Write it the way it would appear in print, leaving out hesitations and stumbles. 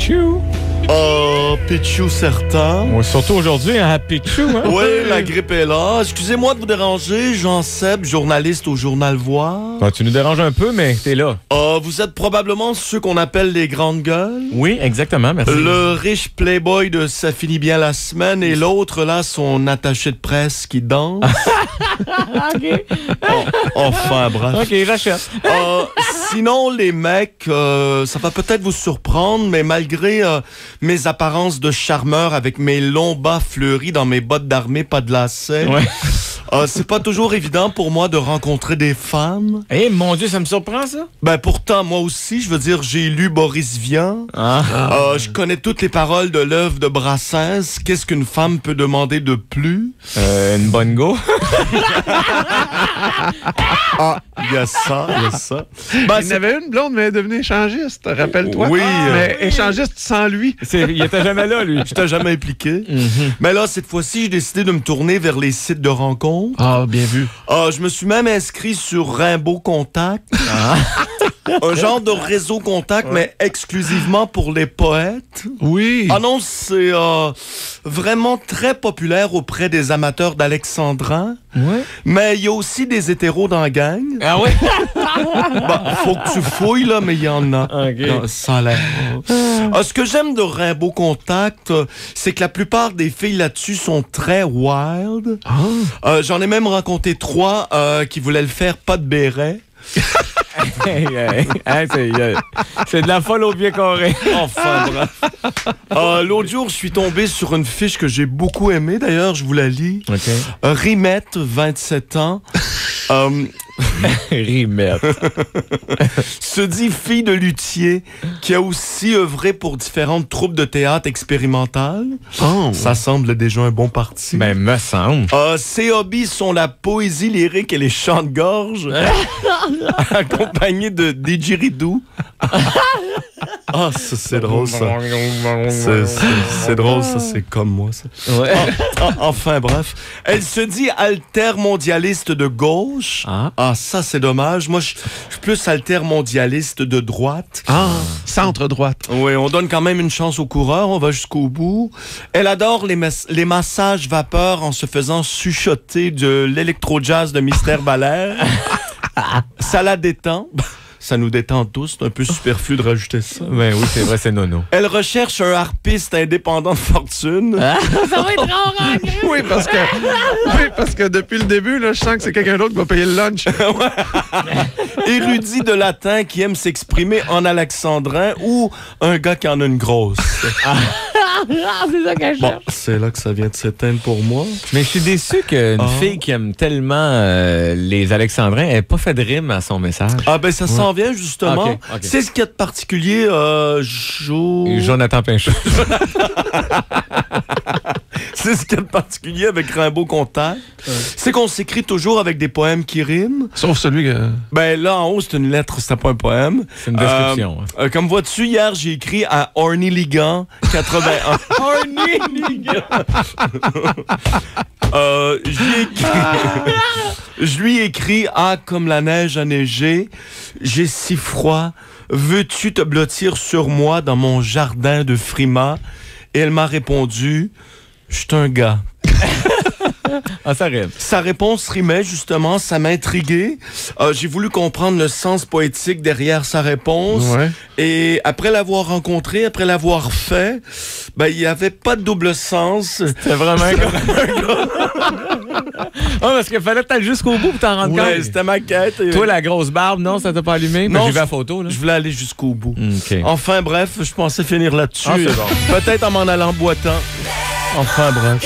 Pichou. Pichou certain. Ouais, surtout aujourd'hui, hein, Pichou. Hein? Oui, la grippe est là. Excusez-moi de vous déranger, Jean Seb, journaliste au Journal Voir. Ah, tu nous déranges un peu, mais t'es là. Vous êtes probablement ceux qu'on appelle les grandes gueules. Oui, exactement, merci. Le riche playboy de Ça finit bien la semaine et l'autre, là, son attaché de presse qui danse. OK. Enfin, bref. OK, j'achète. Sinon, les mecs, ça va peut-être vous surprendre, mais malgré mes apparences de charmeur avec mes longs bas fleuris dans mes bottes d'armée pas de lacets, Ouais. c'est pas toujours évident pour moi de rencontrer des femmes. Eh, mon Dieu, ça me surprend, ça? Ben pourtant, moi aussi, je veux dire, j'ai lu Boris Vian. Je connais toutes les paroles de l'œuvre de Brassens. Qu'est-ce qu'une femme peut demander de plus? Une bonne go. Il y a ça. Il y en avait une blonde, mais elle est devenue échangiste, rappelle-toi. Oui. Mais échangiste sans lui. Il était jamais là, lui. Je t'ai jamais impliqué. Mais là, cette fois-ci, j'ai décidé de me tourner vers les sites de rencontres. Ah, bien vu. Je me suis même inscrit sur Rimbaud Contact. Un genre de réseau contact, mais exclusivement pour les poètes. Oui. Ah non, c'est vraiment très populaire auprès des amateurs d'alexandrin. Ouais. Mais il y a aussi des hétéros dans la gang. Ah ouais? Faut que tu fouilles, là, mais il y en a. OK. Non, ça a l'air. Ce que j'aime de Rimbaud Contact, c'est que la plupart des filles là-dessus sont très wild. J'en ai même rencontré 3 qui voulaient le faire pas de béret. C'est de la folle au pied carré. Enfin, bref. L'autre jour, je suis tombé sur une fiche que j'ai beaucoup aimée. D'ailleurs, je vous la lis. OK. Rimette, 27 ans. Rimette. Se dit fille de luthier qui a aussi œuvré pour différentes troupes de théâtre expérimentales. Ça semble déjà un bon parti. Ben, me semble. Ses hobbies sont la poésie lyrique et les chants de gorge, accompagnés de didgeridoo. Ça, c'est drôle, ça. C'est drôle, ça, c'est comme moi, ça. Ouais. Enfin, bref. Elle se dit altermondialiste de gauche. Ça, c'est dommage. Moi, je suis plus altermondialiste de droite. Centre-droite. Oui, on donne quand même une chance aux coureurs. On va jusqu'au bout. Elle adore les massages vapeur en se faisant chuchoter de l'électro-jazz de Mystère Balaire. Ça la détend. Ça nous détend tous. C'est un peu superflu de rajouter ça. Ben oui, c'est vrai, c'est nono. Elle recherche un harpiste indépendant de fortune. Ça va être rare, hein? Oui, parce que depuis le début, là, je sens que c'est quelqu'un d'autre qui va payer le lunch. Érudit de latin qui aime s'exprimer en alexandrin ou un gars qui en a une grosse. C'est ça qu'elle cherche. C'est là que ça vient de s'éteindre pour moi. Mais je suis déçu qu'une fille qui aime tellement les alexandrins n'ait pas fait de rime à son message. Ben ça s'en vient justement. OK. C'est ce qu'il y a de particulier, Jonathan Pinchot. C'est ce qu'il y a de particulier avec Rimbaud Contact. C'est qu'on s'écrit toujours avec des poèmes qui riment. Sauf celui que... Ben là, en haut, c'est une lettre, c'était pas un poème. C'est une description. Comme vois-tu, hier, j'ai écrit à Orny Ligan, 81. Orny Ligan! Je lui ai écrit comme la neige a neigé, j'ai si froid, veux-tu te blottir sur moi dans mon jardin de frimas? Et elle m'a répondu, je suis un gars. Ça rime. Sa réponse rimait, justement, ça m'a intrigué. J'ai voulu comprendre le sens poétique derrière sa réponse. Ouais. Et après l'avoir rencontré, après l'avoir fait, il n'y avait pas de double sens. C'est vraiment un gars. Parce qu'il fallait peut-être jusqu'au bout pour t'en rendre compte. Ouais, c'était ma quête. Toi, la grosse barbe, non, ça t'a pas allumé? Non, j'ai vu la photo, là. Je voulais aller jusqu'au bout. OK. Enfin, bref, je pensais finir là-dessus. C'est bon. Peut-être en m'en allant boitant. Enfin, bref.